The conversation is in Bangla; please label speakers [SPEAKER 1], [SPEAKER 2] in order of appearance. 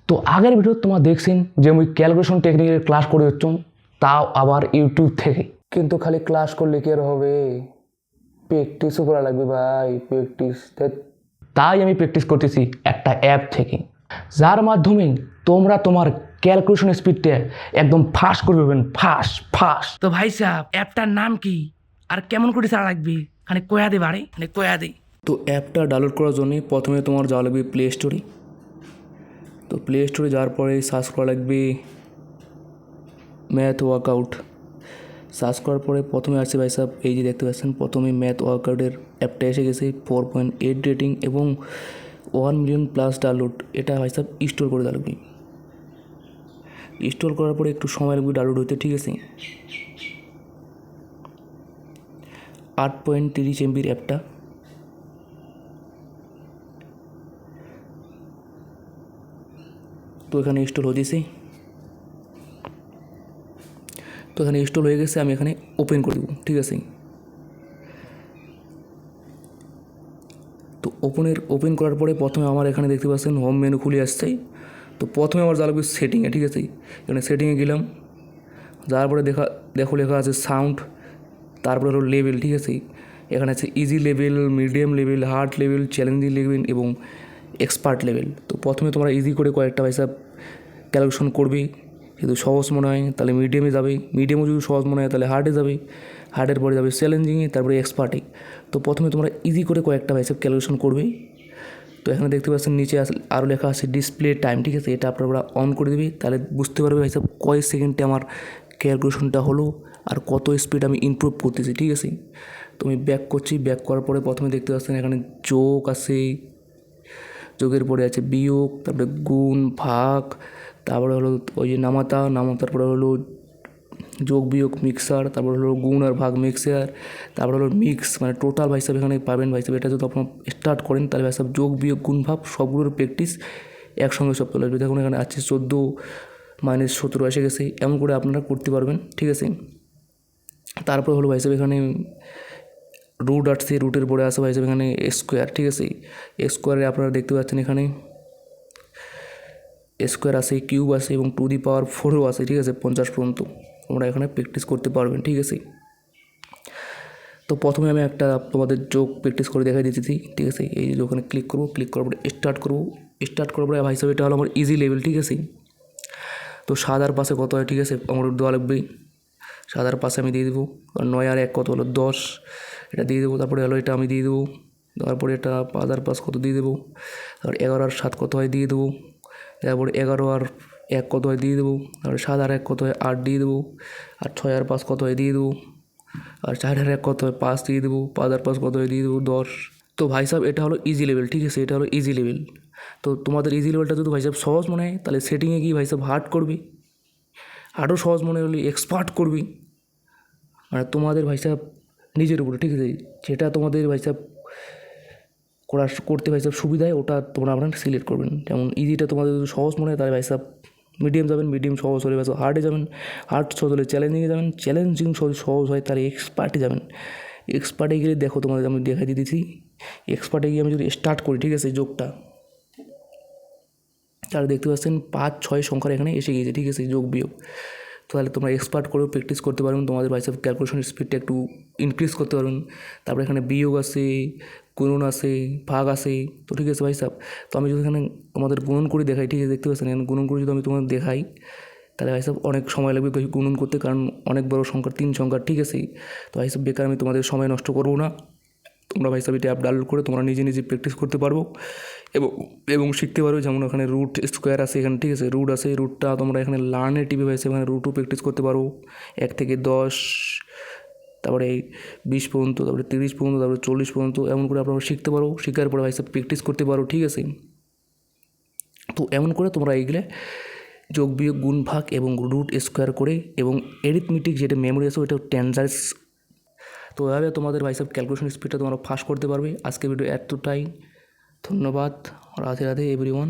[SPEAKER 1] তো আগের ভিডিও তোমরা দেখছেন যে আমি ক্যালকুলেশন টেকনিকের ক্লাস করে হচ্ছ, তাও আবার ইউটিউব থেকে। কিন্তু খালি ক্লাস করলে কি আর হবে, প্র্যাকটিসও করা লাগবে ভাই, প্র্যাকটিস। তাই আমি প্র্যাকটিস করতেছি একটা অ্যাপ থেকে, যার মাধ্যমে তোমরা তোমার ক্যালকুলেশন স্পিডটা একদম ফাস্ট করে দেবেন, ফাস্ট।
[SPEAKER 2] তো ভাই সাহেব অ্যাপটার নাম কি আর কেমন করে চালা লাগবে খানে কয়া দে বাড়ে মানে কয়া দে।
[SPEAKER 3] তো অ্যাপটা ডাউনলোড করার জন্য প্রথমে তোমার যাওয়া লাগবে প্লে স্টোরে। তো প্লে স্টোরে যাওয়ার পরে সার্চ করা লাগবে ম্যাথ ওয়ার্কআউট। সার্চ করার পরে প্রথমে আসছে ভাই সাহেব এই যে দেখতে পাচ্ছেন, প্রথমে ম্যাথ ওয়ার্কআউটের অ্যাপটা এসে গেছে, 4.8 রেটিং এবং 1 মিলিয়ন প্লাস ডাউনলোড। এটা ভাই সাহেব ইনস্টল করে দেওয়া লাগবে। ইনস্টল করার পরে একটু সময় লাগবে ডাউনলোড হতে, ঠিক আছে। 8.30 MBর অ্যাপটা। তো এখানে ইনস্টল হয়েছে, তো এখানে ইনস্টল হয়ে গেছে। আমি এখানে ওপেন করে দেবো, ঠিক আছে। তো ওপেন করার পরে প্রথমে আমার এখানে দেখতে পাচ্ছেন হোম মেনু খুলে আসছে। তো প্রথমে আমার যা লাগবে সেটিংয়ে, ঠিক আছে। এখানে সেটিংয়ে গেলাম, যাওয়ার পরে দেখো লেখা আছে সাউন্ড, তারপরে হলো লেভেল, ঠিক আছে। এখানে আছে easy level, medium level, hard level, challenging level এবং এক্সপার্ট লেভেল। তো প্রথমে তোমরা ইজি করে কয়েকটা পয়সা ক্যালকুলেশন করবে, যদি সহজ মনে হয় তাহলে মিডিয়ামে যাবে, মিডিয়ামও যদি সহজ মনে হয় তাহলে হার্ডে যাবে, হার্ডের পরে যাবে চ্যালেঞ্জিংয়ে, তারপরে এক্সপার্টে। তো প্রথমে তোমরা ইজি করে কয়েকটা পয়সা ক্যালকুলেশন করবে। তো এখানে দেখতে পাচ্ছেন নিচে আরও লেখা আছে ডিসপ্লে টাইম, ঠিক আছে। এটা আপনারা অন করে দেবে, তাহলে বুঝতে পারবে ভাই সাহেব কয় সেকেন্ডে আমার ক্যালকুলেশনটা হলো আর কত স্পিড আমি ইমপ্রুভ করতেছি, ঠিক আছে। তো আমি ব্যাক করছি, ব্যাক করার পরে প্রথমে দেখতে পাচ্ছেন এখানে যোগ আছে, যোগের পরে আছে বিয়োগ, তারপরে গুণ, ভাগ, তারপরে হলো ওই যে নামাতার পরে হলো যোগ বিয়োগ মিক্সার, তারপর হলো গুণ আর ভাগ মিক্সার, তারপর হলো মিক্স, মানে টোটাল ভাই সাহেব এখানে পাবেন ভাই সাহেব। এটা যদি আপনার স্টার্ট করেন তাহলে ভাই সাহেব যোগ বিয়োগ গুণ ভাগ সবগুলোর প্র্যাকটিস একসঙ্গে সব চলে আসবে। দেখুন এখানে আছে 14 - 17 এসে গেছে, এমন করে আপনারা করতে পারবেন, ঠিক আছে। তারপর হলো ভাই সাহেব এখানে রুট আসছে, রুটের পরে আসে ভাই সাহেব এখানে স্কোয়ার, ঠিক আছে। স্কোয়ারে আপনারা দেখতে পাচ্ছেন এখানে স্কোয়ার আছে, কিউব আছে এবং 2^4 আছে, ঠিক আছে। 50 পর্যন্ত তোমরা এখানে প্র্যাকটিস করতে পারবেন, ঠিক আছে। তো প্রথমে আমি একটা তোমাদের যোগ প্র্যাকটিস করে দেখাই দিতেছি, ঠিক আছে। এই যে ওখানে ক্লিক করবো, ক্লিক করার পরে স্টার্ট করার পরে ভাই সাহেব এটা হলো আমার ইজি লেভেল, ঠিক আছে। তো 7 আর 5 কত হয়, ঠিক আছে, আমার দেওয়া লাগবে। 7 আর 5 আমি দিয়ে দেবো, আর 9 আর 1 কত হলো 10, এটা দিয়ে দেবো। তারপরে হলো এটা আমি দিয়ে দেবো, তারপরে এটা 5 আর 5 কত দিয়ে দেবো, তারপর 11 আর 7 কত হয় দিয়ে দেবো, তারপরে 11 আর 1 কত হয় দিয়ে দেবো, তারপরে 7 আর 1 কত হয় 8 দিয়ে দেবো, আর 6 আর 5 কত হয় দিয়ে দেবো, আর 4 আর 1 কত হয় 5 দিয়ে দেবো, 5 আর 5 কত হয় দিয়ে দেবো 10। তো ভাই সাহেব এটা হলো ইজি লেভেল, ঠিক আছে, এটা হলো ইজি লেভেল। তো তোমাদের ইজি লেভেলটা যদি ভাই সাহেব সহজ মনে হয় তাহলে সেটিংয়ে গিয়ে ভাই সাহেব হার্ড করবি, আরও সহজ মনে হলে এক্সপার্ট করবি। মানে তোমাদের ভাই সাহেব নিজের উপরে, ঠিক আছে, যেটা তোমাদের ভাই সাহেব করতে ভাই সাহেব সুবিধা হয় ওটা তোমরা আপনারা সিলেক্ট করবেন। যেমন ইজিটা তোমাদের যদি সহজ মনে হয় তাহলে ভাই সাহেব মিডিয়াম যাবেন, মিডিয়াম সহজ হলে ভাই সাহেব হার্ডে যাবেন, হার্ড সহজ হলে চ্যালেঞ্জিংয়ে যাবেন, চ্যালেঞ্জিং সহজ হয় তাহলে এক্সপার্টে যাবেন। এক্সপার্টে গেলে দেখো তোমাদের আমি দেখাই দিতেছি, এক্সপার্টে গিয়ে আমি যদি স্টার্ট করি, ঠিক আছে, যোগটা, তাহলে দেখতে পাচ্ছেন 5, 6 সংখ্যার এখানে এসে গিয়েছে, ঠিক আছে, যোগ বিয়োগ। তাহলে তোমরা এক্সপার্ট করেও প্র্যাকটিস করতে পারবেন, তোমাদের ভাই সাহেব ক্যালকুলেশন স্পিডটা একটু ইনক্রিজ করতে পারবেন। তারপরে এখানে বিয়োগ আছে, গুণন আছে, ভাগ আছে, তো ঠিক আছে ভাই সাহেব। তো আমি যদি এখানে তোমাদের গুণন করে দেখাই, ঠিক আছে, দেখতে পাচ্ছেন এখানে গুণন করে যদি আমি তোমাদের দেখাই তাহলে ভাই সাহেব অনেক সময় লাগবে গুণন করতে, কারণ অনেক বড় সংখ্যা, 3 সংখ্যার, ঠিক আছে। তো ভাই সাহেব বেকার আমি তোমাদের সময় নষ্ট করবো না, তোমরা ভাই সাহেব এটা অ্যাপ ডাউনলোড করে তোমরা নিজে প্র্যাকটিস করতে পারবো এবং শিখতে পারবে। যেমন ওখানে রুট স্কোয়ার আছে এখানে, ঠিক আছে, রুট আছে, রুটটা তোমরা এখানে লার্নে টিপে ভাই সাহেব এখানে রুটও প্র্যাকটিস করতে পারো, 1 থেকে 10, তারপরে 20 পর্যন্ত, তারপরে 30 পর্যন্ত, তারপরে 40 পর্যন্ত, এমন করে আপনারা শিখতে পারো। শেখার পরে ভাই সাহেব প্র্যাকটিস করতে পারো, ঠিক আছে। তো এমন করে তোমরা এইগুলো যোগ বিয়োগ গুণ ভাগ এবং রুট স্কোয়ার করে এবং এরিথমেটিক যেটা মেমোরি আছে ওইটা টেন্সার্স, তো এভাবে তোমাদের ভাই সাহেব ক্যালকুলেশন স্পিডটা তোমরা ফাস্ট করতে পারবে। আজকে ভিডিও এতটাই, ধন্যবাদ, রাধে রাধে এভরিওয়ান।